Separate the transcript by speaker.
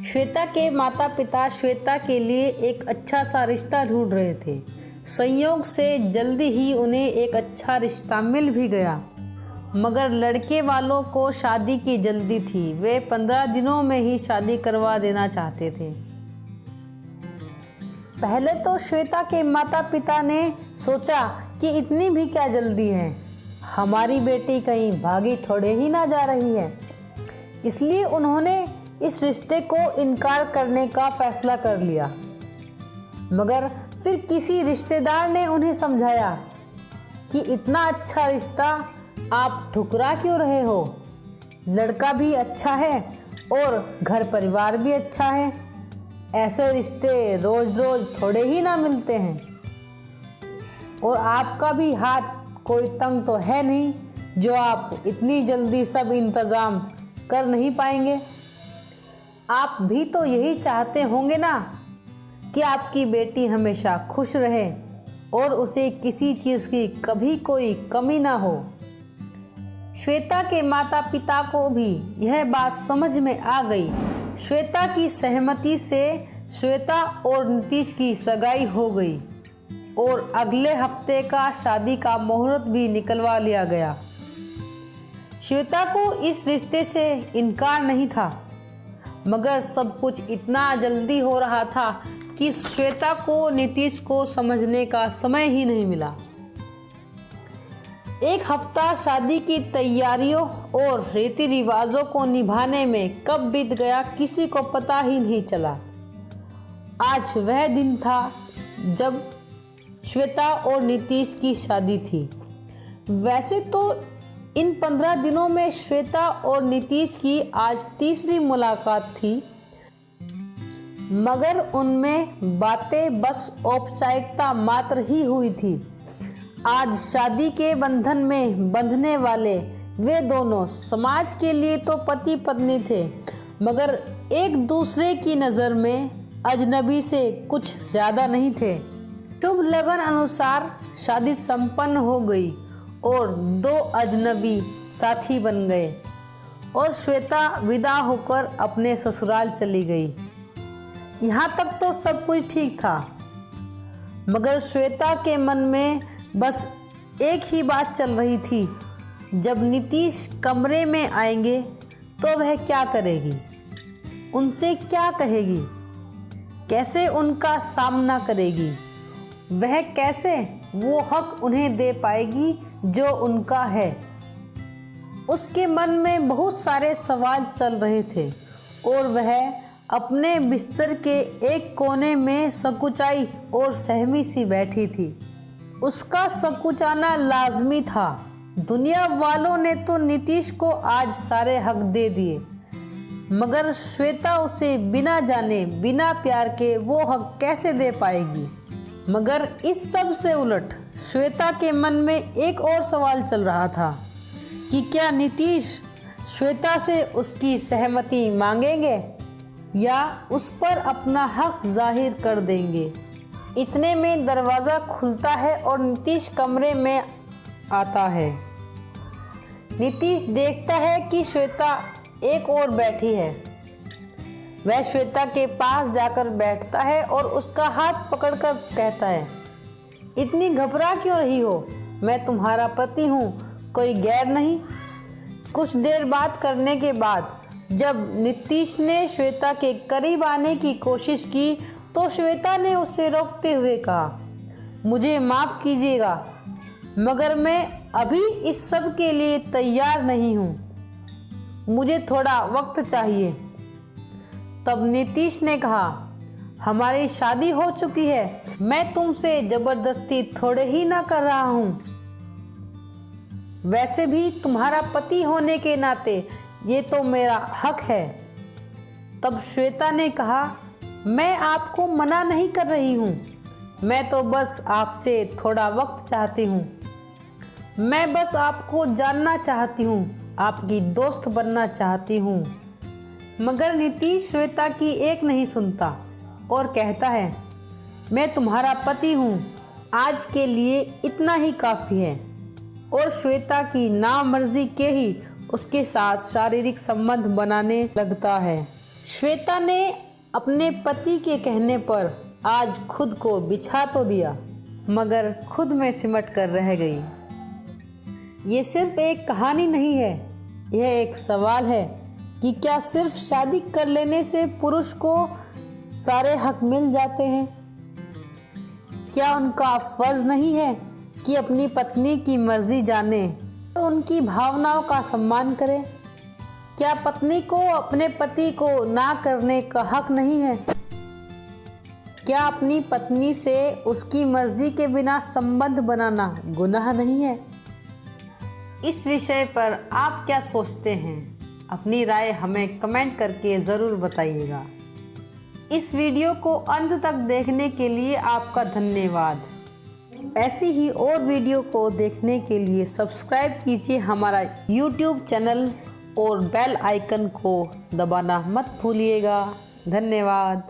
Speaker 1: श्वेता के माता पिता श्वेता के लिए एक अच्छा सा रिश्ता ढूंढ रहे थे। संयोग से जल्दी ही उन्हें एक अच्छा रिश्ता मिल भी गया, मगर लड़के वालों को शादी की जल्दी थी। वे 15 दिनों में ही शादी करवा देना चाहते थे। पहले तो श्वेता के माता पिता ने सोचा कि इतनी भी क्या जल्दी है, हमारी बेटी कहीं भागी थोड़े ही ना जा रही है। इसलिए उन्होंने इस रिश्ते को इनकार करने का फैसला कर लिया। मगर फिर किसी रिश्तेदार ने उन्हें समझाया कि इतना अच्छा रिश्ता आप ठुकरा क्यों रहे हो, लड़का भी अच्छा है और घर परिवार भी अच्छा है। ऐसे रिश्ते रोज रोज थोड़े ही ना मिलते हैं, और आपका भी हाथ कोई तंग तो है नहीं जो आप इतनी जल्दी सब इंतज़ाम कर नहीं पाएंगे। आप भी तो यही चाहते होंगे ना कि आपकी बेटी हमेशा खुश रहे और उसे किसी चीज़ की कभी कोई कमी ना हो। श्वेता के माता पिता को भी यह बात समझ में आ गई। श्वेता की सहमति से श्वेता और नीतीश की सगाई हो गई और अगले हफ्ते का शादी का मुहूर्त भी निकलवा लिया गया। श्वेता को इस रिश्ते से इनकार नहीं था, मगर सब कुछ इतना जल्दी हो रहा था कि श्वेता को नीतीश को समझने का समय ही नहीं मिला। एक हफ्ता शादी की तैयारियों और रीति रिवाजों को निभाने में कब बीत गया किसी को पता ही नहीं चला। आज वह दिन था जब श्वेता और नीतीश की शादी थी। वैसे तो इन 15 दिनों में श्वेता और नीतीश की आज तीसरी मुलाकात थी, मगर उनमें बातें बस औपचारिकता मात्र ही हुई थी। आज शादी के बंधन में बंधने वाले वे दोनों समाज के लिए तो पति पत्नी थे, मगर एक दूसरे की नज़र में अजनबी से कुछ ज़्यादा नहीं थे। शुभ लगन अनुसार शादी संपन्न हो गई और 2 अजनबी साथी बन गए और श्वेता विदा होकर अपने ससुराल चली गई। यहाँ तक तो सब कुछ ठीक था, मगर श्वेता के मन में बस एक ही बात चल रही थी, जब नीतीश कमरे में आएंगे तो वह क्या करेगी, उनसे क्या कहेगी, कैसे उनका सामना करेगी, वह कैसे वो हक उन्हें दे पाएगी जो उनका है। उसके मन में बहुत सारे सवाल चल रहे थे और वह अपने बिस्तर के एक कोने में संकुचाई और सहमी सी बैठी थी। उसका संकुचाना लाजमी था। दुनिया वालों ने तो नीतीश को आज सारे हक दे दिए, मगर श्वेता उसे बिना जाने बिना प्यार के वो हक कैसे दे पाएगी। मगर इस सब से उलट श्वेता के मन में एक और सवाल चल रहा था कि क्या नीतीश श्वेता से उसकी सहमति मांगेंगे या उस पर अपना हक जाहिर कर देंगे। इतने में दरवाज़ा खुलता है और नीतीश कमरे में आता है। नीतीश देखता है कि श्वेता एक ओर बैठी है। वह श्वेता के पास जाकर बैठता है और उसका हाथ पकड़कर कहता है, इतनी घबरा क्यों रही हो, मैं तुम्हारा पति हूँ, कोई गैर नहीं। कुछ देर बात करने के बाद जब नीतीश ने श्वेता के करीब आने की कोशिश की तो श्वेता ने उसे रोकते हुए कहा, मुझे माफ़ कीजिएगा, मगर मैं अभी इस सब के लिए तैयार नहीं हूँ, मुझे थोड़ा वक्त चाहिए। तब नीतीश ने कहा, हमारी शादी हो चुकी है, मैं तुमसे जबरदस्ती थोड़े ही ना कर रहा हूँ। वैसे भी तुम्हारा पति होने के नाते ये तो मेरा हक है। तब श्वेता ने कहा, मैं आपको मना नहीं कर रही हूँ, मैं तो बस आपसे थोड़ा वक्त चाहती हूँ। मैं बस आपको जानना चाहती हूँ, आपकी दोस्त बनना चाहती हूँ। मगर नीतीश श्वेता की एक नहीं सुनता और कहता है, मैं तुम्हारा पति हूँ, आज के लिए इतना ही काफ़ी है। और श्वेता की नामर्जी के ही उसके साथ शारीरिक संबंध बनाने लगता है। श्वेता ने अपने पति के कहने पर आज खुद को बिछा तो दिया, मगर खुद में सिमट कर रह गई। ये सिर्फ एक कहानी नहीं है, यह एक सवाल है कि क्या सिर्फ शादी कर लेने से पुरुष को सारे हक मिल जाते हैं? क्या उनका फर्ज नहीं है कि अपनी पत्नी की मर्जी जाने और उनकी भावनाओं का सम्मान करे? क्या पत्नी को अपने पति को ना करने का हक नहीं है? क्या अपनी पत्नी से उसकी मर्जी के बिना संबंध बनाना गुनाह नहीं है? इस विषय पर आप क्या सोचते हैं? अपनी राय हमें कमेंट करके ज़रूर बताइएगा। इस वीडियो को अंत तक देखने के लिए आपका धन्यवाद। ऐसी ही और वीडियो को देखने के लिए सब्सक्राइब कीजिए हमारा YouTube चैनल और बेल आइकन को दबाना मत भूलिएगा। धन्यवाद।